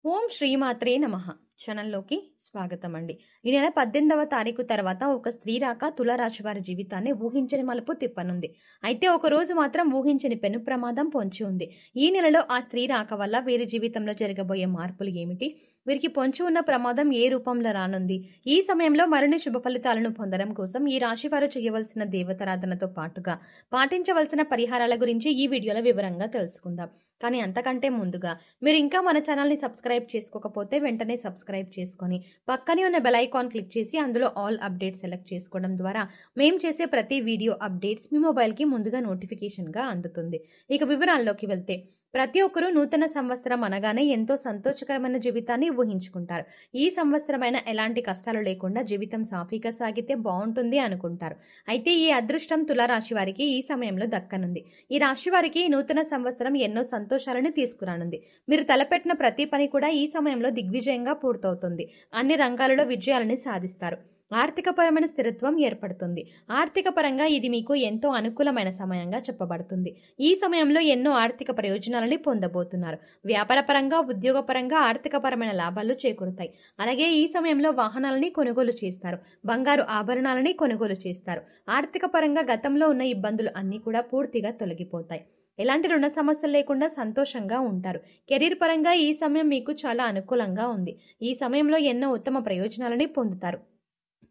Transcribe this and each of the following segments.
ఓం శ్రీమాత్రే నమః ఛానల్లోకి స్వాగతం అండి. ఈ నెల 18వ తారీఖు తర్వాత ఒక స్త్రీ రాక తులారాశి వారి జీవితాన్ని ఊహించని మలుపు తిప్పనుంది. అయితే ఒక రోజు మాత్రం ఊహించని పెను ప్రమాదం పొంచి ఉంది. ఈ నెలలో ఆ స్త్రీ రాక వల్ల వీరి జీవితంలో జరగబోయే మార్పులు ఏమిటి? వీరికి పొంచి ఉన్న ప్రమాదం ఏ రూపంలో రానుంది? ఈ సమయంలో మరిన్ని శుభ ఫలితాలను పొందడం కోసం ఈ రాశి వారు చేయవలసిన దేవతారాధనతో పాటుగా పాటించవలసిన పరిహారాల గురించి ఈ వీడియోలో వివరంగా తెలుసుకుందాం. కానీ అంతకంటే ముందుగా మీరు ఇంకా మన ఛానల్ని సబ్స్క్రైబ్ చేసుకోకపోతే వెంటనే సబ్స్క్రైబ్ చేసుకొని పక్కనే ఉన్న బెల్ ఐకాన్ క్లిక్ చేసి అందులో ఆల్ అప్డేట్స్ సెలెక్ట్ చేసుకోవడం ద్వారా మేము చేసే ప్రతి వీడియో అప్డేట్స్ మీ మొబైల్కి ముందుగా నోటిఫికేషన్గా అందుతుంది. ఇక వివరాల్లోకి వెళ్తే ప్రతి ఒక్కరూ నూతన సంవత్సరం అనగానే ఎంతో సంతోషకరమైన జీవితాన్ని ఊహించుకుంటారు. ఈ సంవత్సరమైన ఎలాంటి కష్టాలు లేకుండా జీవితం సాఫీగా సాగితే బాగుంటుంది అనుకుంటారు. అయితే ఈ అదృష్టం తులారాశి వారికి ఈ సమయంలో దక్కనుంది. ఈ రాశి వారికి నూతన సంవత్సరం ఎన్నో సంతోషాలను తీసుకురానుంది. మీరు తలపెట్టిన ప్రతి పని కూడా ఈ సమయంలో దిగ్విజయంగా పూర్తవుతుంది. అన్ని రంగాలలో విజయాలని సాధిస్తారు. ఆర్థికపరమైన స్థిరత్వం ఏర్పడుతుంది. ఆర్థిక పరంగా ఇది మీకు ఎంతో అనుకూలమైన సమయంగా చెప్పబడుతుంది. ఈ సమయంలో ఎన్నో ఆర్థిక ప్రయోజనాలని పొందబోతున్నారు. వ్యాపారపరంగా, ఉద్యోగపరంగా ఆర్థికపరమైన లాభాలు చేకూరుతాయి. అలాగే ఈ సమయంలో వాహనాలని కొనుగోలు చేస్తారు. బంగారు ఆభరణాలని కొనుగోలు చేస్తారు. ఆర్థిక పరంగా గతంలో ఉన్న ఇబ్బందులు అన్నీ కూడా పూర్తిగా తొలగిపోతాయి. ఎలాంటి రుణ సమస్యలు లేకుండా సంతోషంగా ఉంటారు. కెరీర్ పరంగా ఈ సమయం మీకు చాలా అనుకూలంగా ఉంది. ఈ సమయంలో ఎన్నో ఉత్తమ ప్రయోజనాలని పొందుతారు.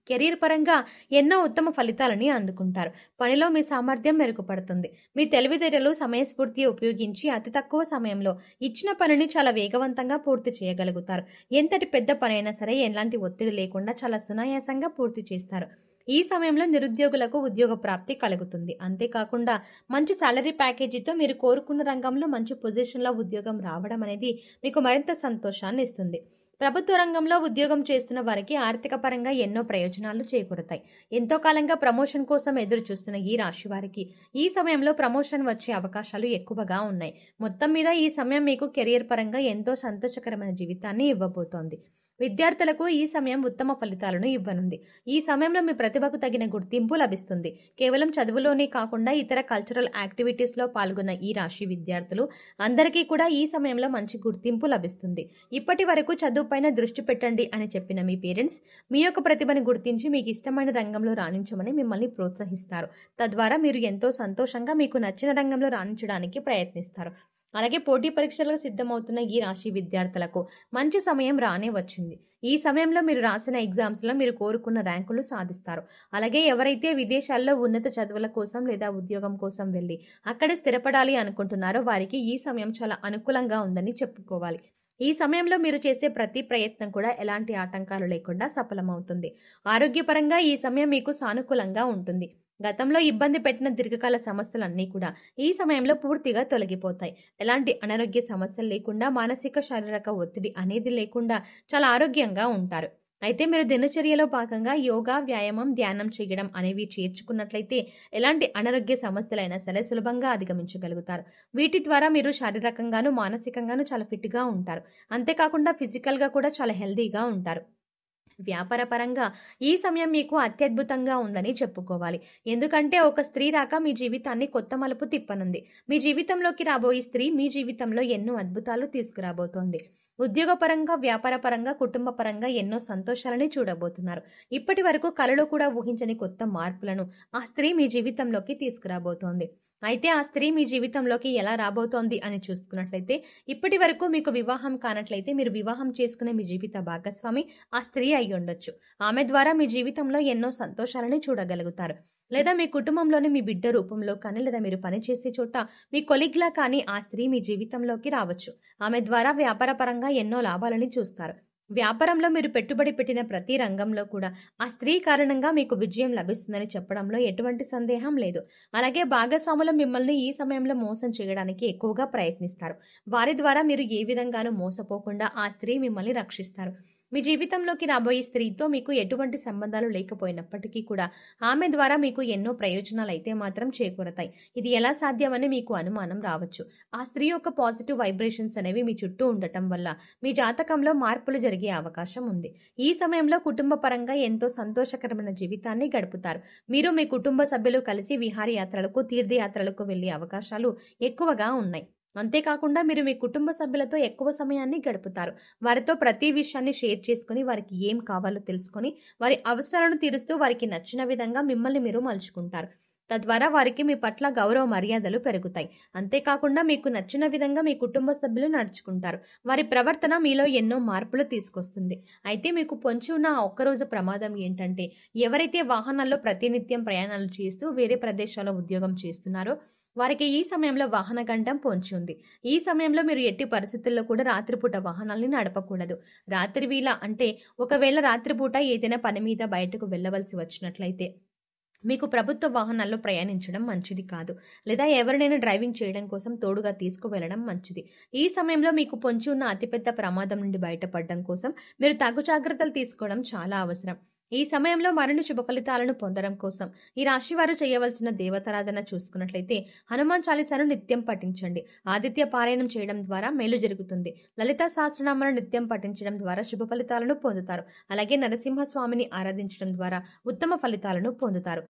కెరీర్ పరంగా ఎన్నో ఉత్తమ ఫలితాలని అందుకుంటారు. పనిలో మీ సామర్థ్యం మెరుగుపడుతుంది. మీ తెలివితేటలు సమయస్ఫూర్తి ఉపయోగించి అతి తక్కువ సమయంలో ఇచ్చిన పనిని చాలా వేగవంతంగా పూర్తి చేయగలుగుతారు. ఎంతటి పెద్ద పనైనా సరే ఎలాంటి ఒత్తిడి లేకుండా చాలా సునాయాసంగా పూర్తి చేస్తారు. ఈ సమయంలో నిరుద్యోగులకు ఉద్యోగ ప్రాప్తి కలుగుతుంది. అంతేకాకుండా మంచి సాలరీ ప్యాకేజీతో మీరు కోరుకున్న రంగంలో మంచి పొజిషన్లో ఉద్యోగం రావడం అనేది మీకు మరింత సంతోషాన్ని ఇస్తుంది. ప్రభుత్వ రంగంలో ఉద్యోగం చేస్తున్న వారికి ఆర్థిక పరంగా ఎన్నో ప్రయోజనాలు చేకూరుతాయి. ఎంతో కాలంగా ప్రమోషన్ కోసం ఎదురు చూస్తున్న ఈ రాశి వారికి ఈ సమయంలో ప్రమోషన్ వచ్చే అవకాశాలు ఎక్కువగా ఉన్నాయి. మొత్తం మీద ఈ సమయం మీకు కెరియర్ పరంగా ఎంతో సంతోషకరమైన జీవితాన్ని ఇవ్వబోతోంది. విద్యార్థులకు ఈ సమయం ఉత్తమ ఫలితాలను ఇవ్వనుంది. ఈ సమయంలో మీ ప్రతిభకు తగిన గుర్తింపు లభిస్తుంది. కేవలం చదువులోనే కాకుండా ఇతర కల్చరల్ యాక్టివిటీస్లో పాల్గొన్న ఈ రాశి విద్యార్థులు అందరికీ కూడా ఈ సమయంలో మంచి గుర్తింపు లభిస్తుంది. ఇప్పటి వరకు చదువుపైన దృష్టి పెట్టండి అని చెప్పిన మీ పేరెంట్స్ మీ యొక్క ప్రతిభను గుర్తించి మీకు ఇష్టమైన రంగంలో రాణించమని మిమ్మల్ని ప్రోత్సహిస్తారు. తద్వారా మీరు ఎంతో సంతోషంగా మీకు నచ్చిన రంగంలో రాణించడానికి ప్రయత్నిస్తారు. అలాగే పోటీ పరీక్షలకు సిద్ధమవుతున్న ఈ రాశి విద్యార్థులకు మంచి సమయం రానే వచ్చింది. ఈ సమయంలో మీరు రాసిన ఎగ్జామ్స్లో మీరు కోరుకున్న ర్యాంకులు సాధిస్తారు. అలాగే ఎవరైతే విదేశాల్లో ఉన్నత చదువుల కోసం లేదా ఉద్యోగం కోసం వెళ్ళి అక్కడే స్థిరపడాలి అనుకుంటున్నారో వారికి ఈ సమయం చాలా అనుకూలంగా ఉందని చెప్పుకోవాలి. ఈ సమయంలో మీరు చేసే ప్రతి ప్రయత్నం కూడా ఎలాంటి ఆటంకాలు లేకుండా సఫలమవుతుంది. ఆరోగ్యపరంగా ఈ సమయం మీకు సానుకూలంగా ఉంటుంది. గతంలో ఇబ్బంది పెట్టిన దీర్ఘకాల సమస్యలన్నీ కూడా ఈ సమయంలో పూర్తిగా తొలగిపోతాయి. ఎలాంటి అనారోగ్య సమస్యలు లేకుండా, మానసిక శారీరక ఒత్తిడి అనేది లేకుండా చాలా ఆరోగ్యంగా ఉంటారు. అయితే మీరు దినచర్యలో భాగంగా యోగా, వ్యాయామం, ధ్యానం చేయడం అనేవి చేర్చుకున్నట్లయితే ఎలాంటి అనారోగ్య సమస్యలైనా సరే సులభంగా అధిగమించగలుగుతారు. వీటి ద్వారా మీరు శారీరకంగాను, మానసికంగాను చాలా ఫిట్గా ఉంటారు. అంతేకాకుండా ఫిజికల్గా కూడా చాలా హెల్దీగా ఉంటారు. వ్యాపార పరంగా ఈ సమయం మీకు అత్యద్భుతంగా ఉందని చెప్పుకోవాలి. ఎందుకంటే ఒక స్త్రీ రాక మీ జీవితాన్ని కొత్త మలుపు తిప్పనుంది. మీ జీవితంలోకి రాబోయే స్త్రీ మీ జీవితంలో ఎన్నో అద్భుతాలు తీసుకురాబోతోంది. ఉద్యోగ పరంగా, వ్యాపార పరంగా, కుటుంబ పరంగా ఎన్నో సంతోషాలని చూడబోతున్నారు. ఇప్పటి వరకు కలలో కూడా ఊహించని కొత్త మార్పులను ఆ స్త్రీ మీ జీవితంలోకి తీసుకురాబోతోంది. అయితే ఆ స్త్రీ మీ జీవితంలోకి ఎలా రాబోతోంది అని చూసుకున్నట్లయితే ఇప్పటి వరకు మీకు వివాహం కానట్లయితే మీరు వివాహం చేసుకునే మీ జీవిత భాగస్వామి ఆ స్త్రీ అయి ఉండొచ్చు. ఆమె ద్వారా మీ జీవితంలో ఎన్నో సంతోషాలని చూడగలుగుతారు. లేదా మీ కుటుంబంలోని మీ బిడ్డ రూపంలో కానీ, లేదా మీరు పనిచేసే చోట మీ కొలీగ్లా కానీ ఆ స్త్రీ మీ జీవితంలోకి రావచ్చు. ఆమె ద్వారా వ్యాపార పరంగా ఎన్నో లాభాలని చూస్తారు. వ్యాపారంలో మీరు పెట్టుబడి పెట్టిన ప్రతి రంగంలో కూడా ఆ స్త్రీ కారణంగా మీకు విజయం లభిస్తుందని చెప్పడంలో ఎటువంటి సందేహం లేదు. అలాగే భాగస్వాములు మిమ్మల్ని ఈ సమయంలో మోసం చేయడానికి ఎక్కువగా ప్రయత్నిస్తారు. వారి ద్వారా మీరు ఏ విధంగానూ మోసపోకుండా ఆ స్త్రీ మిమ్మల్ని రక్షిస్తారు. మీ జీవితంలోకి రాబోయే స్త్రీతో మీకు ఎటువంటి సంబంధాలు లేకపోయినప్పటికీ కూడా ఆమె ద్వారా మీకు ఎన్నో ప్రయోజనాలు అయితే మాత్రం చేకూరతాయి. ఇది ఎలా సాధ్యమని మీకు అనుమానం రావచ్చు. ఆ స్త్రీ యొక్క పాజిటివ్ వైబ్రేషన్స్ అనేవి మీ చుట్టూ ఉండటం వల్ల మీ జాతకంలో మార్పులు జరిగే అవకాశం ఉంది. ఈ సమయంలో కుటుంబ పరంగా ఎంతో సంతోషకరమైన జీవితాన్ని గడుపుతారు. మీరు మీ కుటుంబ సభ్యులు కలిసి విహారయాత్రలకు, తీర్థయాత్రలకు వెళ్లే అవకాశాలు ఎక్కువగా ఉన్నాయి. అంతేకాకుండా మీరు మీ కుటుంబ సభ్యులతో ఎక్కువ సమయాన్ని గడుపుతారు. వారితో ప్రతి విషయాన్ని షేర్ చేసుకొని, వారికి ఏం కావాలో తెలుసుకొని, వారి అవసరాలను తీరుస్తూ వారికి నచ్చిన విధంగా మిమ్మల్ని మీరు మలుచుకుంటారు. తద్వారా వారికి మీ పట్ల గౌరవ మర్యాదలు పెరుగుతాయి. అంతేకాకుండా మీకు నచ్చిన విధంగా మీ కుటుంబ సభ్యులు నడుచుకుంటారు. వారి ప్రవర్తన మీలో ఎన్నో మార్పులు తీసుకొస్తుంది. అయితే మీకు పొంచి ఉన్న ఆ ఒక్కరోజు ప్రమాదం ఏంటంటే, ఎవరైతే వాహనాల్లో ప్రతినిత్యం ప్రయాణాలు చేస్తూ వేరే ప్రదేశాల్లో ఉద్యోగం చేస్తున్నారో వారికి ఈ సమయంలో వాహన గండం పొంచి ఉంది. ఈ సమయంలో మీరు ఎట్టి పరిస్థితుల్లో కూడా రాత్రిపూట వాహనాల్ని నడపకూడదు. రాత్రి వేళ అంటే ఒకవేళ రాత్రిపూట ఏదైనా పని మీద బయటకు వెళ్ళవలసి వచ్చినట్లయితే మీకు ప్రభుత్వ వాహనాల్లో ప్రయాణించడం మంచిది కాదు. లేదా ఎవరినైనా డ్రైవింగ్ చేయడం కోసం తోడుగా తీసుకువెళ్లడం మంచిది. ఈ సమయంలో మీకు పొంచి ఉన్న అతిపెద్ద ప్రమాదం నుండి బయటపడడం కోసం మీరు తగు జాగ్రత్తలు తీసుకోవడం చాలా అవసరం. ఈ సమయంలో మరిన్ని శుభ ఫలితాలను పొందడం కోసం ఈ రాశి వారు చేయవలసిన దేవతారాధన చూసుకున్నట్లయితే హనుమాన్ చాలీసాను నిత్యం పఠించండి. ఆదిత్య పారాయణం చేయడం ద్వారా మేలు జరుగుతుంది. లలితా సహస్రనామాలను నిత్యం పఠించడం ద్వారా శుభ ఫలితాలను పొందుతారు. అలాగే నరసింహస్వామిని ఆరాధించడం ద్వారా ఉత్తమ ఫలితాలను పొందుతారు.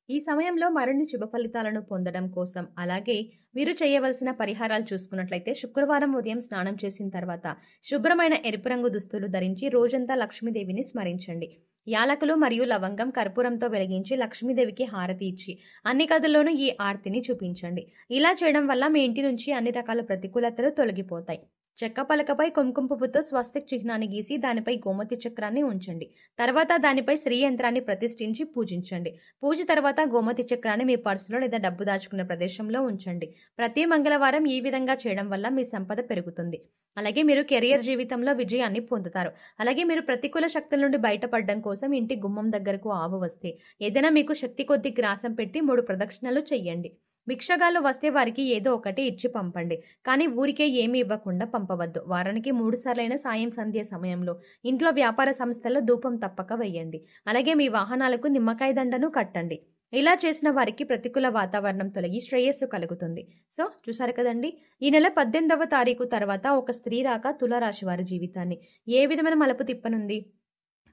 ఈ సమయంలో మరిన్ని శుభ ఫలితాలను పొందడం కోసం అలాగే మీరు చేయవలసిన పరిహారాలు చూసుకున్నట్లయితే శుక్రవారం ఉదయం స్నానం చేసిన తర్వాత శుభ్రమైన ఎరుపు రంగు దుస్తులు ధరించి రోజంతా లక్ష్మీదేవిని స్మరించండి. యాలకులు మరియు లవంగం కర్పూరంతో వెలిగించి లక్ష్మీదేవికి హారతి ఇచ్చి అన్ని గదుల్లోనూ ఈ ఆర్తిని చూపించండి. ఇలా చేయడం వల్ల మీ ఇంటి నుంచి అన్ని రకాల ప్రతికూలతలు తొలగిపోతాయి. చెక్క పలకపై కుంకుమ పువ్వుతో స్వస్తిక్ చిహ్నాన్ని గీసి దానిపై గోమతి చక్రాన్ని ఉంచండి. తర్వాత దానిపై శ్రీ యంత్రాన్ని ప్రతిష్ఠించి పూజించండి. పూజ తర్వాత గోమతి చక్రాన్ని మీ పర్సులో లేదా డబ్బు దాచుకునే ప్రదేశంలో ఉంచండి. ప్రతి మంగళవారం ఈ విధంగా చేయడం వల్ల మీ సంపద పెరుగుతుంది. అలాగే మీరు కెరియర్ జీవితంలో విజయాన్ని పొందుతారు. అలాగే మీరు ప్రతికూల శక్తుల నుండి బయటపడడం కోసం ఇంటి గుమ్మం దగ్గరకు ఆవు వస్తే ఏదైనా మీకు శక్తి కొద్ది గ్రాసం పెట్టి 3 ప్రదక్షిణలు చెయ్యండి. భిక్షగాళ్ళు వస్తే వారికి ఏదో ఒకటి ఇచ్చి పంపండి. కానీ ఊరికే ఏమీ ఇవ్వకుండా పంపవద్దు. వారానికి 3 సార్లైన సాయం సంధ్య సమయంలో ఇంట్లో వ్యాపార సంస్థల్లో ధూపం తప్పక వేయండి. అలాగే మీ వాహనాలకు నిమ్మకాయ దండను కట్టండి. ఇలా చేసిన వారికి ప్రతికూల వాతావరణం తొలగి శ్రేయస్సు కలుగుతుంది. సో చూసారు కదండి, ఈ నెల 18వ తారీఖు తర్వాత ఒక స్త్రీ రాక తులారాశి వారి జీవితాన్ని ఏ విధమైన మలుపు తిప్పనుంది?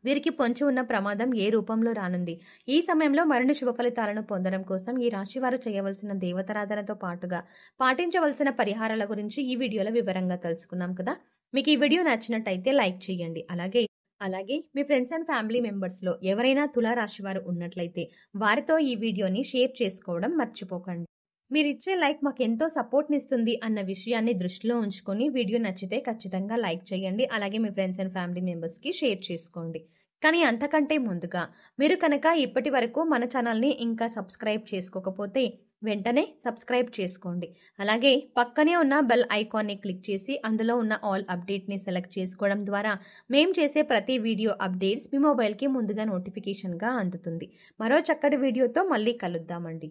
వీరికి పొంచి ఉన్న ప్రమాదం ఏ రూపంలో రానుంది? ఈ సమయంలో మరిన్ని శుభ ఫలితాలను పొందడం కోసం ఈ రాశి వారు చేయవలసిన దేవతారాధనతో పాటుగా పాటించవలసిన పరిహారాల గురించి ఈ వీడియోలో వివరంగా తెలుసుకున్నాం కదా. మీకు ఈ వీడియో నచ్చినట్టయితే లైక్ చేయండి. అలాగే మీ ఫ్రెండ్స్ అండ్ ఫ్యామిలీ మెంబర్స్లో ఎవరైనా తులారాశి వారు ఉన్నట్లయితే వారితో ఈ వీడియోని షేర్ చేసుకోవడం మర్చిపోకండి. మీరిచ్చే లైక్ మాకు ఎంతో సపోర్ట్నిస్తుంది అన్న విషయాన్ని దృష్టిలో ఉంచుకొని వీడియో నచ్చితే ఖచ్చితంగా లైక్ చేయండి. అలాగే మీ ఫ్రెండ్స్ అండ్ ఫ్యామిలీ మెంబర్స్కి షేర్ చేసుకోండి. కానీ అంతకంటే ముందుగా మీరు కనుక ఇప్పటి వరకు మన ఛానల్ని ఇంకా సబ్స్క్రైబ్ చేసుకోకపోతే వెంటనే సబ్స్క్రైబ్ చేసుకోండి. అలాగే పక్కనే ఉన్న బెల్ ఐకాన్ని క్లిక్ చేసి అందులో ఉన్న ఆల్ అప్డేట్ని సెలెక్ట్ చేసుకోవడం ద్వారా మేము చేసే ప్రతి వీడియో అప్డేట్స్ మీ మొబైల్కి ముందుగా నోటిఫికేషన్గా అందుతుంది. మరో చక్కటి వీడియోతో మళ్ళీ కలుద్దామండి.